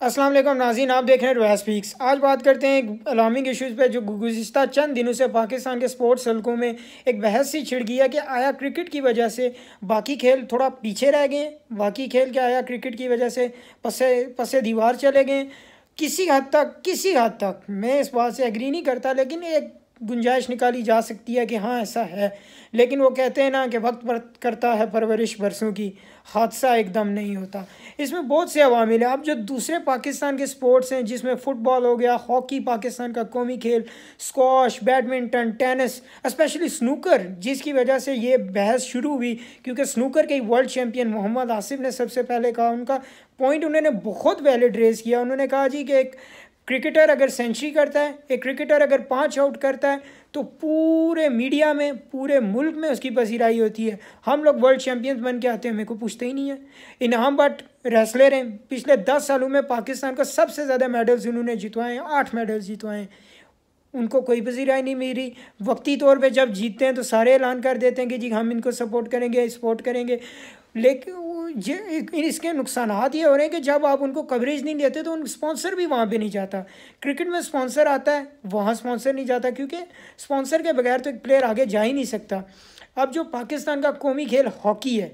अस्सलाम वालेकुम नाज़रीन, आप देख रहे हैं रवाया स्पीक्स। आज बात करते हैं एक अलार्मिंग इशूज़ पे जो गुज़िश्ता चंद दिनों से पाकिस्तान के स्पोर्ट्स हलकों में एक बहस सी छिड़ गई है कि आया क्रिकेट की वजह से बाकी खेल थोड़ा पीछे रह गए, बाकी खेल क्या आया क्रिकेट की वजह से पसे पसे दीवार चले गए। किसी हद तक मैं इस बात से एग्री नहीं करता, लेकिन एक गुंजाइश निकाली जा सकती है कि हाँ ऐसा है। लेकिन वो कहते हैं ना कि वक्त पर करता है परवरिश बरसों की, हादसा एकदम नहीं होता। इसमें बहुत से अवामिल हैं। अब जो दूसरे पाकिस्तान के स्पोर्ट्स हैं जिसमें फ़ुटबॉल हो गया, हॉकी पाकिस्तान का कौमी खेल, squash, badminton, tennis, specially snooker, जिसकी वजह से ये बहस शुरू हुई क्योंकि स्नूकर के वर्ल्ड चैम्पियन मोहम्मद आसिफ ने सबसे पहले कहा, उनका पॉइंट उन्होंने बहुत वैलिड रेज़ किया। उन्होंने कहा जी कि एक क्रिकेटर अगर सेंचुरी करता है, एक क्रिकेटर अगर 5 आउट करता है तो पूरे मीडिया में, पूरे मुल्क में उसकी पसीराई होती है। हम लोग वर्ल्ड चैम्पियंस बन के आते हैं, मेरे को पूछते ही नहीं है। इनाम भट्ट रेसलर हैं, पिछले 10 सालों में पाकिस्तान को सबसे ज़्यादा मेडल्स उन्होंने जितवाए हैं, 8 मेडल्स जितवाए हैं। उनको कोई पसीराई नहीं मिली। वक्ती तौर पे जब जीतते हैं तो सारे ऐलान कर देते हैं कि जी हम इनको सपोर्ट करेंगे। लेकिन इसके नुकसान ये हो रहे हैं कि जब आप उनको कवरेज नहीं देते तो उन स्पॉन्सर भी वहाँ पे नहीं जाता। क्रिकेट में स्पॉन्सर आता है, वहाँ स्पॉन्सर नहीं जाता, क्योंकि स्पॉन्सर के बगैर तो एक प्लेयर आगे जा ही नहीं सकता। अब जो पाकिस्तान का कौमी खेल हॉकी है,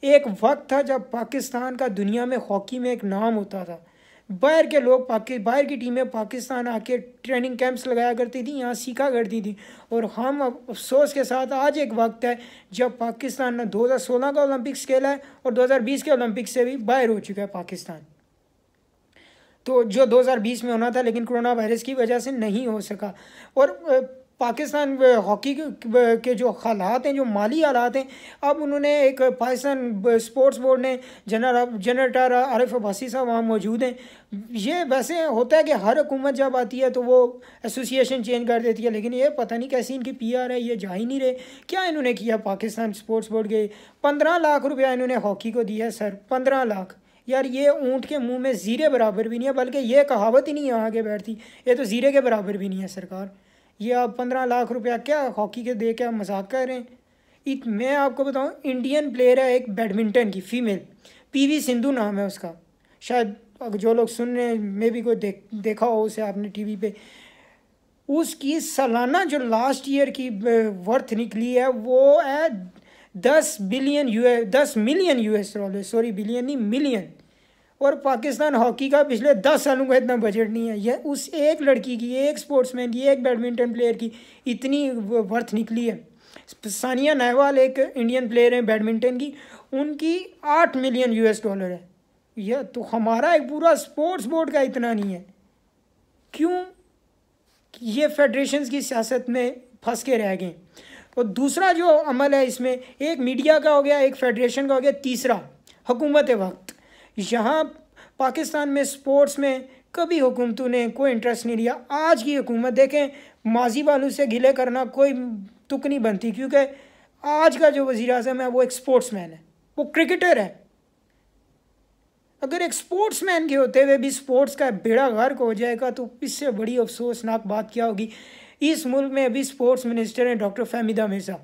एक वक्त था जब पाकिस्तान का दुनिया में हॉकी में एक नाम होता था। बाहर के लोग बाहर की टीमें पाकिस्तान आके ट्रेनिंग कैंप्स लगाया करती थी, यहाँ सीखा करती थी। और हम अफसोस के साथ आज एक वक्त है जब पाकिस्तान ने 2016 का ओलंपिक्स खेला है और 2020 के ओलंपिक्स से भी बाहर हो चुका है पाकिस्तान। तो जो 2020 में होना था लेकिन कोरोना वायरस की वजह से नहीं हो सका। और पाकिस्तान हॉकी के जो हालात हैं, जो माली हालात हैं, अब उन्होंने एक पाकिस्तान स्पोर्ट्स बोर्ड ने जनरल आरिफ अब्बासी साहब वहाँ मौजूद हैं। ये वैसे होता है कि हर हुकूमत जब आती है तो वो एसोसिएशन चेंज कर देती है, लेकिन ये पता नहीं कैसी इनकी PR है, ये जा ही नहीं रहे। क्या इन्होंने किया पाकिस्तान स्पोर्ट्स बोर्ड के? 15 लाख रुपया इन्होंने हॉकी को दिया है सर, 15 लाख। यार ये ऊँट के मुंह में ज़ीरे बराबर भी नहीं है, बल्कि ये कहावत ही नहीं यहाँ आगे बैठती, ये तो ज़ीरे के बराबर भी नहीं है सरकार। ये आप 15 लाख रुपया क्या हॉकी के दे के आप मजाक कर रहे हैं? मैं आपको बताऊं, इंडियन प्लेयर है एक बैडमिंटन की फीमेल, PV सिंधु नाम है उसका। शायद जो लोग सुन रहे हैं मे भी कोई देखा हो उसे आपने TV पे। उसकी सालाना जो लास्ट ईयर की वर्थ निकली है वो है 10 million US dollar, sorry billion नहीं, मिलियन। और पाकिस्तान हॉकी का पिछले 10 सालों का इतना बजट नहीं है। यह उस एक लड़की की, एक स्पोर्ट्समैन की, एक बैडमिंटन प्लेयर की इतनी वर्थ निकली है। सानिया नेहवाल एक इंडियन प्लेयर है बैडमिंटन की, उनकी 8 मिलियन US डॉलर है। यह तो हमारा एक पूरा स्पोर्ट्स बोर्ड का इतना नहीं है। क्यों? ये फेडरेशंस की सियासत में फंस के रह गए। और दूसरा जो अमल है इसमें, एक मीडिया का हो गया, एक फेडरेशन का हो गया, तीसरा हुकूमत वक्त। यहाँ पाकिस्तान में स्पोर्ट्स में कभी हुकूमतों ने कोई इंटरेस्ट नहीं लिया। आज की हुकूमत देखें, माजी वालों से गिले करना कोई तुक नहीं बनती, क्योंकि आज का जो वज़ीर आज़म है वो एक स्पोर्ट्समैन है, वो क्रिकेटर है। अगर एक स्पोर्ट्समैन के होते हुए भी स्पोर्ट्स का बेड़ा गर्क हो जाएगा तो इससे बड़ी अफसोसनाक बात क्या होगी। इस मुल्क में अभी स्पोर्ट्स मिनिस्टर हैं डॉक्टर फहमीदा मिर्ज़ा,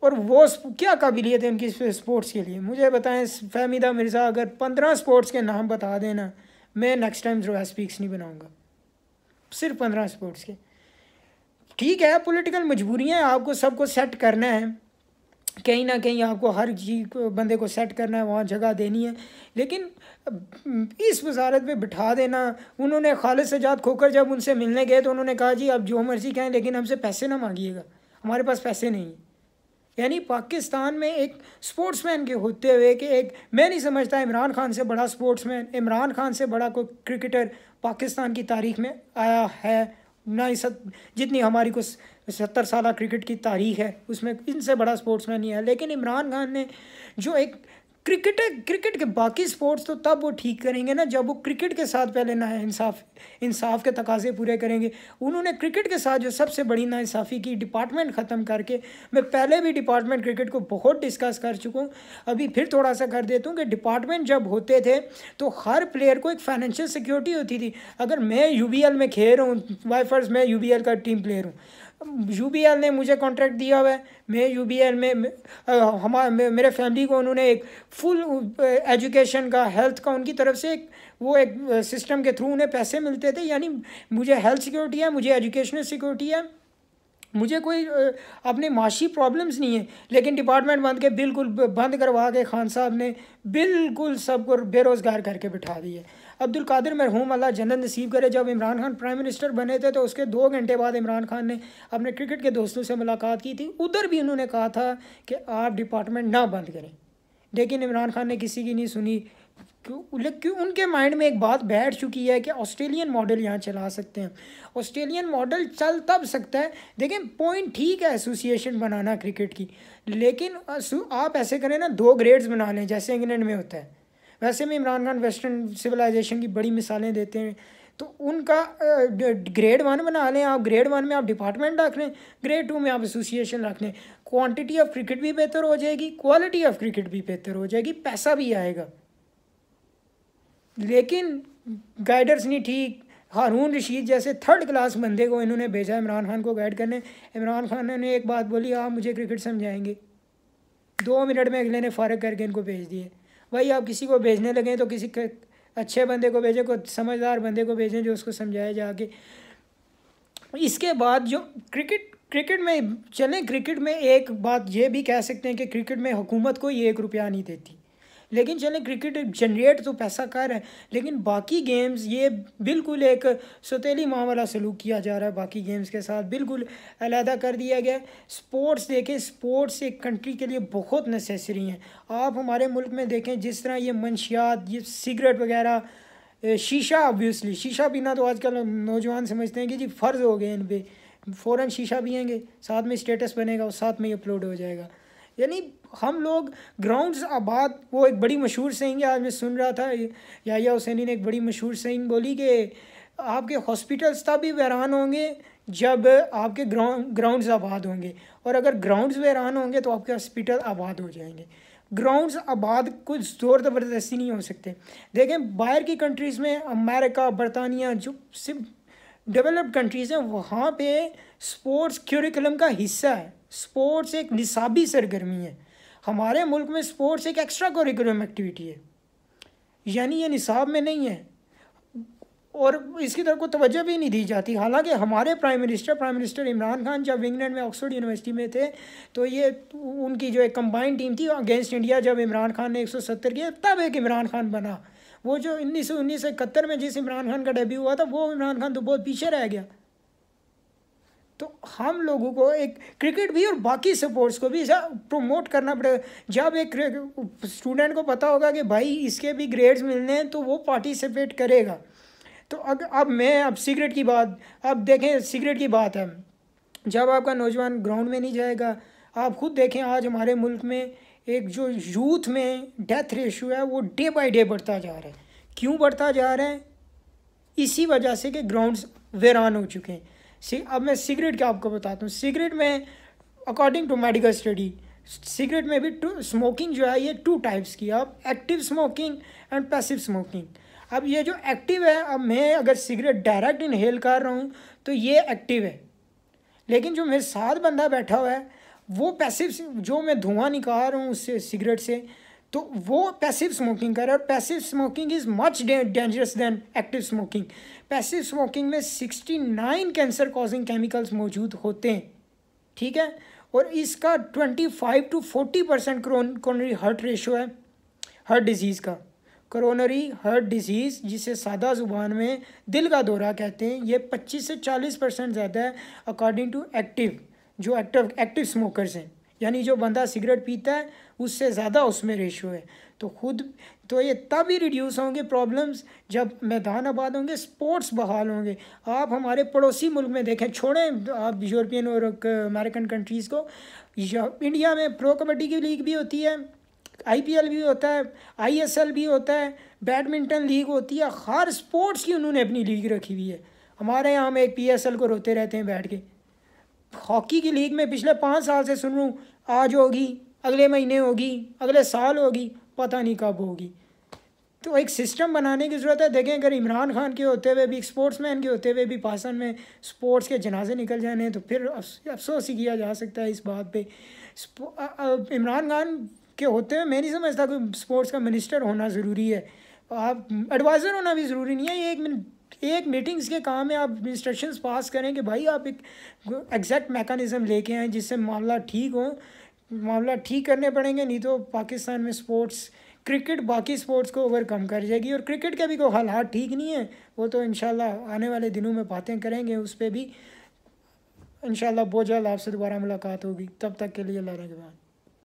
और वो क्या काबिलियत है उनकी स्पोर्ट्स के लिए? मुझे बताएं, फहमीदा मिर्ज़ा अगर 15 स्पोर्ट्स के नाम बता देना, मैं नेक्स्ट टाइम रवाया स्पीक्स नहीं बनाऊंगा। सिर्फ 15 स्पोर्ट्स के। ठीक है, पॉलिटिकल मजबूरियाँ, आपको सबको सेट करना है, कहीं ना कहीं आपको हर चीज़ बंदे को सेट करना है, वहाँ जगह देनी है। लेकिन इस वजारत पे बिठा देना, उन्होंने खालिद सजाद खोखर जब उनसे मिलने गए तो उन्होंने कहा जी आप जो मर्जी कहें लेकिन हमसे पैसे ना मांगिएगा, हमारे पास पैसे नहीं है। यानी पाकिस्तान में एक स्पोर्ट्समैन के होते हुए कि एक, मैं नहीं समझता इमरान खान से बड़ा स्पोर्ट्समैन, इमरान खान से बड़ा कोई क्रिकेटर पाकिस्तान की तारीख में आया है ना ही। जितनी हमारी को 70 साल क्रिकेट की तारीख है उसमें इनसे बड़ा स्पोर्ट्समैन नहीं है। लेकिन इमरान खान ने जो एक क्रिकेट के बाकी स्पोर्ट्स तो तब वो ठीक करेंगे ना जब वो क्रिकेट के साथ पहले ना इंसाफ के तकाजे पूरे करेंगे। उन्होंने क्रिकेट के साथ जो सबसे बड़ी नाइंसाफ़ी की, डिपार्टमेंट ख़त्म करके, मैं पहले भी डिपार्टमेंट क्रिकेट को बहुत डिस्कस कर चुका हूँ, अभी फिर थोड़ा सा कर देता हूँ कि डिपार्टमेंट जब होते थे तो हर प्लेयर को एक फाइनेंशियल सिक्योरिटी होती थी। अगर मैं UBL में खेल रहा हूँ, बाय फर्ज मैं UBL का टीम प्लेयर हूँ, यूबीएल ने मुझे कॉन्ट्रैक्ट दिया हुआ है, मैं यूबीएल में मेरे फैमिली को उन्होंने एक फुल एजुकेशन का, हेल्थ का, उनकी तरफ से एक सिस्टम के थ्रू उन्हें पैसे मिलते थे। यानी मुझे हेल्थ सिक्योरिटी है, मुझे एजुकेशनल सिक्योरिटी है, मुझे कोई अपनी माशी प्रॉब्लम्स नहीं है। लेकिन डिपार्टमेंट बंद के बिल्कुल बंद करवा के खान साहब ने बिल्कुल सबको बेरोज़गार करके बिठा दिए। अब्दुल कादिर मरहूम अल्लाह जन्नत नसीब करे, जब इमरान खान प्राइम मिनिस्टर बने थे तो उसके 2 घंटे बाद इमरान खान ने अपने क्रिकेट के दोस्तों से मुलाकात की थी। उधर भी उन्होंने कहा था कि आप डिपार्टमेंट ना बंद करें, लेकिन इमरान खान ने किसी की नहीं सुनी। क्यों उनके माइंड में एक बात बैठ चुकी है कि ऑस्ट्रेलियन मॉडल यहाँ चला सकते हैं। ऑस्ट्रेलियन मॉडल चल तब सकता है, देखें पॉइंट ठीक है एसोसिएशन बनाना क्रिकेट की, लेकिन आप ऐसे करें ना, 2 ग्रेड्स बना लें जैसे इंग्लैंड में होता है। वैसे में इमरान खान वेस्टर्न सिविलाइजेशन की बड़ी मिसालें देते हैं, तो उनका ग्रेड 1 बना लें आप। ग्रेड 1 में आप डिपार्टमेंट रख लें, ग्रेड 2 में आप एसोसिएशन रख लें। क्वांटिटी ऑफ क्रिकेट भी बेहतर हो जाएगी, क्वालिटी ऑफ क्रिकेट भी बेहतर हो जाएगी, पैसा भी आएगा। लेकिन गाइडर्स नहीं ठीक, हारून रशीद जैसे 3rd क्लास बंदे को इन्होंने भेजा इमरान खान को गाइड करने। इमरान खान ने एक बात बोली, आप मुझे क्रिकेट समझाएंगे, 2 मिनट में अगले ने फारग करके इनको भेज दिए। भाई आप किसी को भेजने लगे तो किसी अच्छे बंदे को भेजें, कोई समझदार बंदे को भेजें जो उसको समझाए जाके। इसके बाद जो क्रिकेट में चलें, क्रिकेट में एक बात ये भी कह सकते हैं कि क्रिकेट में हुकूमत कोई 1 रुपया नहीं देती, लेकिन चलें क्रिकेट जनरेट तो पैसा कर है, लेकिन बाकी गेम्स ये बिल्कुल एक सौतेली माँ वाला सलूक किया जा रहा है। बाकी गेम्स के साथ बिल्कुल अलहदा कर दिया गया। स्पोर्ट्स देखें, स्पोर्ट्स एक कंट्री के लिए बहुत नेसेसरी हैं। आप हमारे मुल्क में देखें जिस तरह ये मंशियात, ये सिगरेट वगैरह, शीशा, ऑब्वियसली शीशा पीना तो आजकल नौजवान समझते हैं कि जी फ़र्ज़ हो गए इन पर, फ़ौरन शीशा पियेंगे, साथ में स्टेटस बनेगा और साथ में अपलोड हो जाएगा। यानी हम लोग ग्राउंड्स आबाद, वो एक बड़ी मशहूर सेइंग है, आज मैं सुन रहा था याहिया हुसैनी ने एक बड़ी मशहूर सेइंग बोली कि आपके हॉस्पिटल्स तभी वीरान होंगे जब आपके ग्राउंड्स आबाद होंगे, और अगर ग्राउंड्स वीरान होंगे तो आपके हॉस्पिटल आबाद हो जाएंगे। ग्राउंड्स आबाद कुछ ज़ोर ज़बरदस्ती नहीं हो सकते। देखें बाहर की कंट्रीज़ में, अमेरिका, बरतानिया, जो सिर्फ डेवलप्ड कंट्रीज़ हैं, वहाँ पे स्पोर्ट्स करिकुलम का हिस्सा है। स्पोर्ट्स एक निसाबी सरगर्मी है। हमारे मुल्क में स्पोर्ट्स एक एक्स्ट्रा करिकुलम एक्टिविटी है, यानी ये निसाब में नहीं है और इसकी तरफ को तवज्जो भी नहीं दी जाती। हालांकि हमारे प्राइम मिनिस्टर इमरान खान जब इंग्लैंड में ऑक्सफोर्ड यूनिवर्सिटी में थे तो ये उनकी जो एक कंबाइंड टीम थी अगेंस्ट इंडिया, जब इमरान खान ने 170 किया तब एक इमरान खान बना। वो जो 1971 में जिस इमरान खान का डेब्यू हुआ था वो इमरान खान तो बहुत पीछे रह गया। तो हम लोगों को एक क्रिकेट भी और बाकी स्पोर्ट्स को भी ऐसा प्रमोट करना पड़ेगा। जब एक स्टूडेंट को पता होगा कि भाई इसके भी ग्रेड्स मिलने हैं तो वो पार्टिसिपेट करेगा। तो अब सिगरेट की बात, अब देखें सिगरेट की बात है, जब आपका नौजवान ग्राउंड में नहीं जाएगा, आप खुद देखें आज हमारे मुल्क में एक जो यूथ में डेथ रेशियो है वो डे बाय डे बढ़ता जा रहा है। क्यों बढ़ता जा रहा है? इसी वजह से कि ग्राउंड्स वीरान हो चुके हैं। अब मैं सिगरेट का आपको बताता हूँ। सिगरेट में according to medical study, cigarette में भी स्मोकिंग जो है ये 2 टाइप्स की, अब active smoking and passive smoking. अब ये जो एक्टिव है, अब मैं अगर सिगरेट डायरेक्ट इनहेल कर रहा हूँ तो ये एक्टिव है, लेकिन जो मेरे साथ बंदा बैठा हुआ है वो पैसिव, जो मैं धुआं निकाल रहा हूँ उससे सिगरेट से, तो वो पैसिव स्मोकिंग कर रहा है। और passive smoking is much dangerous than active smoking. Passive smoking में 69 कैंसर कॉजिंग केमिकल्स मौजूद होते हैं, ठीक है, और इसका 25 to 40% कोरोनरी हार्ट रेशो है हार्ट डिजीज़ का। कोरोनरी हार्ट डिजीज़ जिसे सादा ज़ुबान में दिल का दौरा कहते हैं, ये 25 से 40% ज़्यादा है अकॉर्डिंग टू एक्टिव स्मोकर्स हैं। यानी जो बंदा सिगरेट पीता है उससे ज़्यादा उसमें रेशियो है। तो ये तभी रिड्यूस होंगे प्रॉब्लम्स जब मैदान आबाद होंगे, स्पोर्ट्स बहाल होंगे। आप हमारे पड़ोसी मुल्क में देखें, छोड़ें आप यूरोपियन और अमेरिकन कंट्रीज़ को, इंडिया में प्रो कबड्डी की लीग भी होती है, IPL भी होता है, ISL भी होता है, बैडमिंटन लीग होती है, हर स्पोर्ट्स की उन्होंने अपनी लीग रखी हुई है। हमारे यहाँ हम एक PSL को रोते रहते हैं बैठ के। हॉकी की लीग में पिछले 5 साल से सुन रहा हूँ, आज होगी, अगले महीने होगी, अगले साल होगी, पता नहीं कब होगी। तो एक सिस्टम बनाने की ज़रूरत है। देखें, अगर इमरान खान के होते हुए भी, एक स्पोर्ट्समैन के होते हुए भी पाकिस्तान में स्पोर्ट्स के जनाजे निकल जाने, तो फिर अफसोस ही किया जा सकता है इस बात पे। इमरान खान के होते हुए मैं नहीं समझता कोई स्पोर्ट्स का मिनिस्टर होना ज़रूरी है। आप एडवाइज़र होना भी ज़रूरी नहीं है। ये एक मीटिंग्स के काम है, आप इंस्ट्रक्शंस पास करें कि भाई आप एक एग्जैक्ट मैकेनिज़्म लेके आएँ जिससे मामला ठीक हो। मामला ठीक करने पड़ेंगे, नहीं तो पाकिस्तान में स्पोर्ट्स, क्रिकेट बाकी स्पोर्ट्स को ओवरकम कर जाएगी। और क्रिकेट के भी कोई हालात ठीक नहीं है, वो तो इंशाल्लाह आने वाले दिनों में बातें करेंगे उस पर भी। इंशाल्लाह बहुत जल्द आपसे दोबारा मुलाकात होगी। तब तक के लिए अल्लाह के बाद।